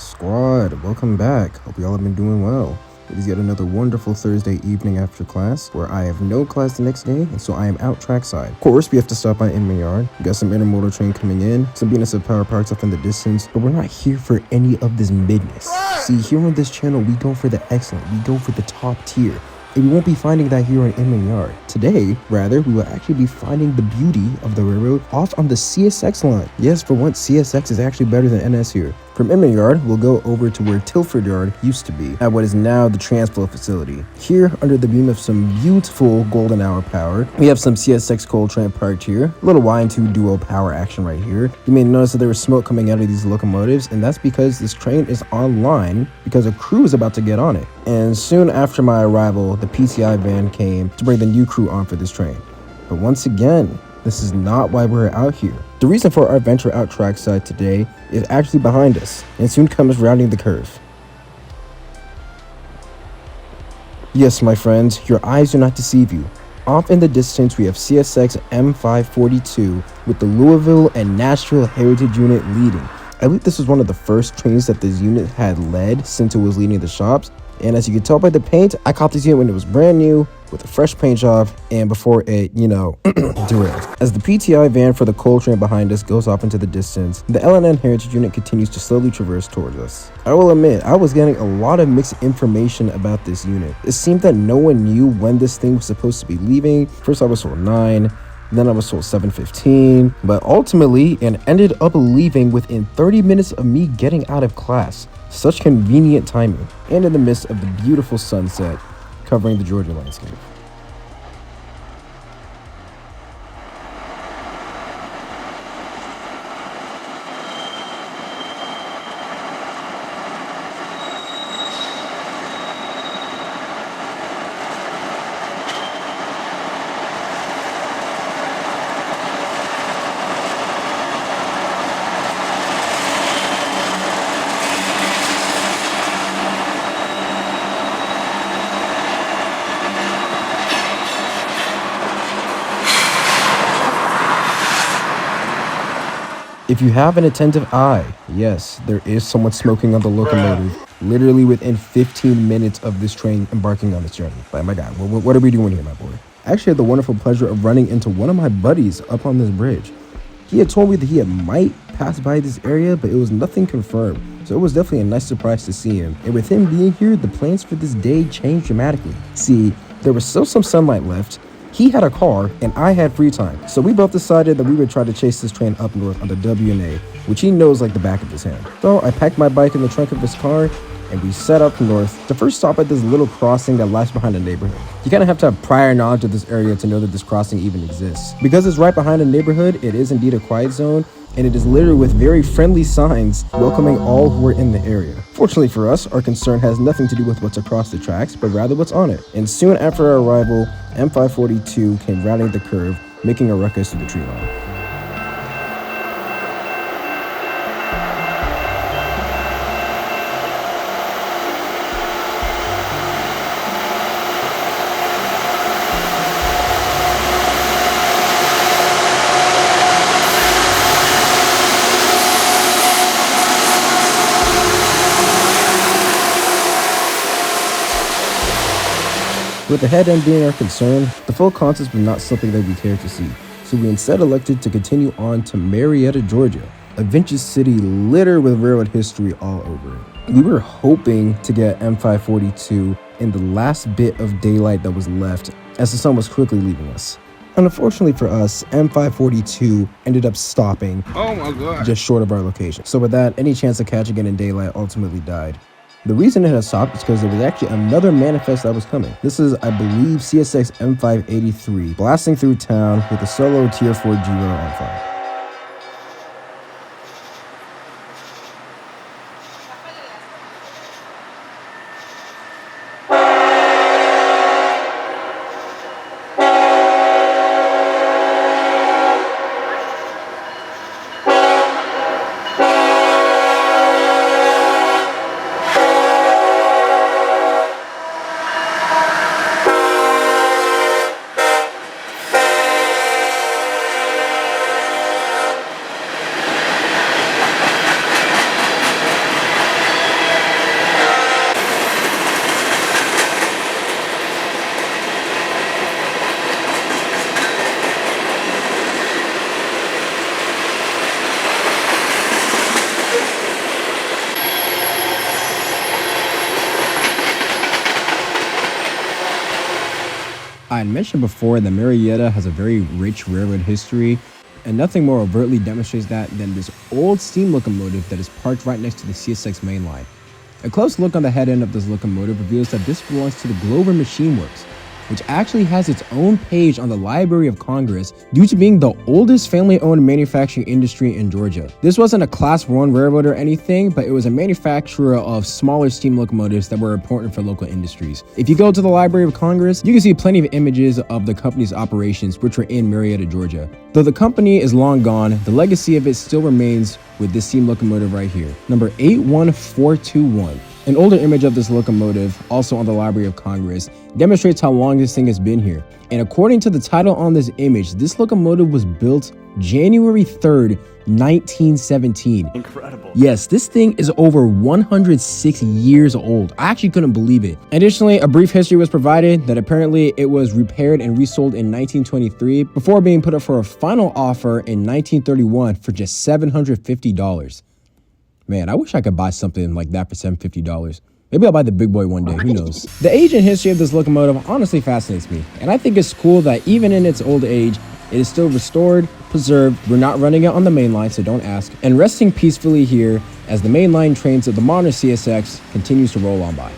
squad, welcome back. Hope y'all have been doing well. It is yet another wonderful Thursday evening after class where I have no class the next day, and so I am out trackside. Of course, we have to stop by Inman Yard. We got some intermodal train coming in, some units of power parks up in the distance, but we're not here for any of this midness. See, here on this channel, we go for the excellent, we go for the top tier. And we won't be finding that here on Inman Yard. Today, rather, we will actually be finding the beauty of the railroad off on the CSX line. Yes, for once, CSX is actually better than NS here. From Inman Yard, we'll go over to where Tilford Yard used to be, at what is now the Transflow facility. Here, under the beam of some beautiful golden hour power, we have some CSX coal train parked here. A little Y&2 duo power action right here. You may notice that there was smoke coming out of these locomotives, and that's because this train is online because a crew is about to get on it. And soon after my arrival, the PTI van came to bring the new crew on for this train. But once again, this is not why we're out here. The reason for our venture out trackside today is actually behind us, and soon comes rounding the curve. Yes, my friends, your eyes do not deceive you. Off in the distance, we have CSX M542 with the Louisville and Nashville Heritage Unit leading. I believe this was one of the first trains that this unit had led since it was leading the shops. And as you can tell by the paint, I caught this unit when it was brand new with a fresh paint job and before it, derailed. As the PTI van for the coal train behind us goes off into the distance, the LNN Heritage Unit continues to slowly traverse towards us. I will admit, I was getting a lot of mixed information about this unit. It seemed that no one knew when this thing was supposed to be leaving. First I was told 9, then I was told 7:15, but ultimately it ended up leaving within 30 minutes of me getting out of class. Such convenient timing, and in the midst of the beautiful sunset covering the Georgia landscape. If you have an attentive eye, yes, there is someone smoking on the locomotive, literally within 15 minutes of this train embarking on this journey. Like, my God, what are we doing here, my boy? I actually had the wonderful pleasure of running into one of my buddies up on this bridge. He had told me that he might pass by this area, but it was nothing confirmed. So it was definitely a nice surprise to see him. And with him being here, the plans for this day changed dramatically. See, there was still some sunlight left. He had a car and I had free time, so we both decided that we would try to chase this train up north on the W&A, which he knows like the back of his hand. So I packed my bike in the trunk of his car and we set up north to first stop at this little crossing that lies behind a neighborhood. You kind of have to have prior knowledge of this area to know that this crossing even exists. Because it's right behind a neighborhood, it is indeed a quiet zone, and it is littered with very friendly signs welcoming all who are in the area. Fortunately for us, our concern has nothing to do with what's across the tracks, but rather what's on it. And soon after our arrival, M542 came rounding the curve, making a ruckus to the tree line. With the head end being our concern, the full contest was not something that we cared to see, so we instead elected to continue on to Marietta, Georgia, a vintage city littered with railroad history all over it. We were hoping to get M542 in the last bit of daylight that was left, as the sun was quickly leaving us. Unfortunately for us, M542 ended up stopping just short of our location. So with that, any chance of catching it in daylight ultimately died. The reason it had stopped is because there was actually another manifest that was coming. This is, I believe, CSX M583 blasting through town with a solo Tier 4 G on fire. I had mentioned before that Marietta has a very rich railroad history, and nothing more overtly demonstrates that than this old steam locomotive that is parked right next to the CSX main line. A close look on the head end of this locomotive reveals that this belongs to the Glover Machine Works, which actually has its own page on the Library of Congress due to being the oldest family-owned manufacturing industry in Georgia. This wasn't a Class 1 railroad or anything, but it was a manufacturer of smaller steam locomotives that were important for local industries. If you go to the Library of Congress, you can see plenty of images of the company's operations, which were in Marietta, Georgia. Though the company is long gone, the legacy of it still remains with this steam locomotive right here, number 81421. An older image of this locomotive, also on the Library of Congress, demonstrates how long this thing has been here. And according to the title on this image, this locomotive was built January 3rd, 1917. Incredible. Yes, this thing is over 106 years old. I actually couldn't believe it. Additionally, a brief history was provided that apparently it was repaired and resold in 1923 before being put up for a final offer in 1931 for just $750. Man, I wish I could buy something like that for $750. Maybe I'll buy the big boy one day, who knows. The age and history of this locomotive honestly fascinates me, and I think it's cool that even in its old age, it is still restored, preserved. We're not running it on the main line, so don't ask, and resting peacefully here as the mainline trains of the modern CSX continues to roll on by.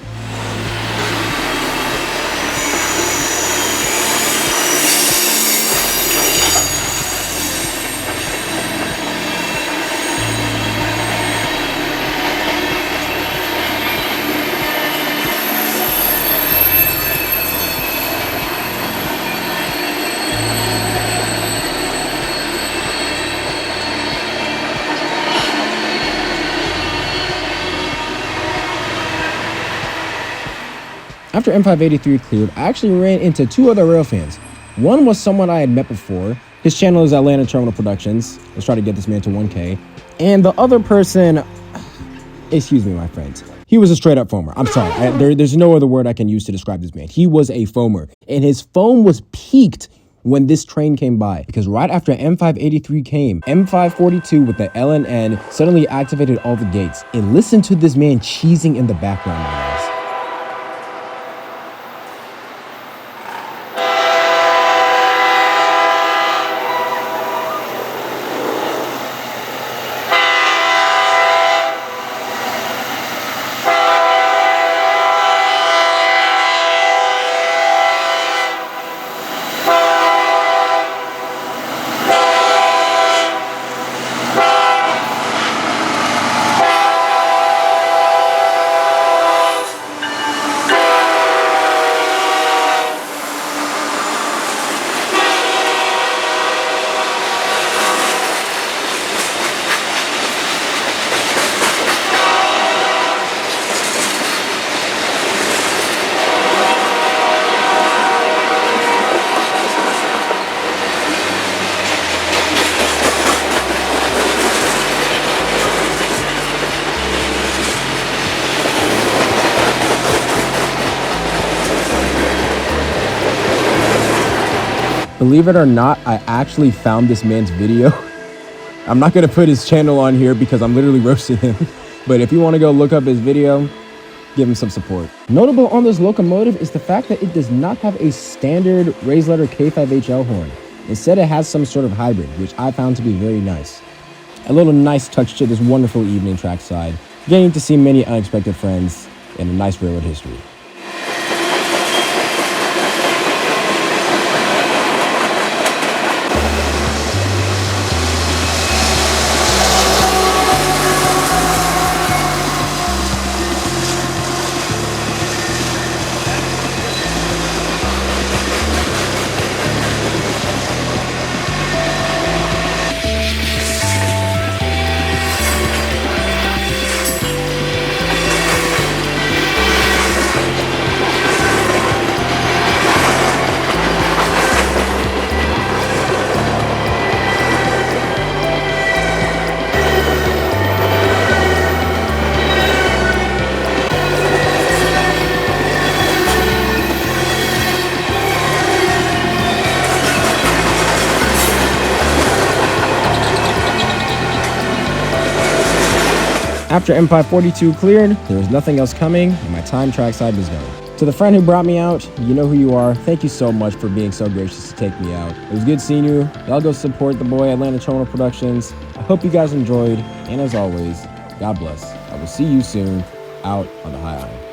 After M583 cleared, I actually ran into two other rail fans. One was someone I had met before. His channel is Atlanta Terminal Productions. Let's try to get this man to 1K. And the other person, excuse me, my friends, he was a straight up foamer. I'm sorry, there's no other word I can use to describe this man. He was a foamer, and his foam was peaked when this train came by, because right after M583 came, M542 with the LNN suddenly activated all the gates. And listen to this man cheesing in the background, my guys. Believe it or not, I actually found this man's video. I'm not gonna put his channel on here because I'm literally roasting him. But if you wanna go look up his video, give him some support. Notable on this locomotive is the fact that it does not have a standard raised letter K5HL horn. Instead, it has some sort of hybrid, which I found to be very nice. A little nice touch to this wonderful evening trackside, getting to see many unexpected friends and a nice railroad history. After M542 cleared, there was nothing else coming, and my time trackside was done. To the friend who brought me out, you know who you are. Thank you so much for being so gracious to take me out. It was good seeing you. Y'all go support the boy Atlanta Terminal Productions. I hope you guys enjoyed, and as always, God bless. I will see you soon out on the high island.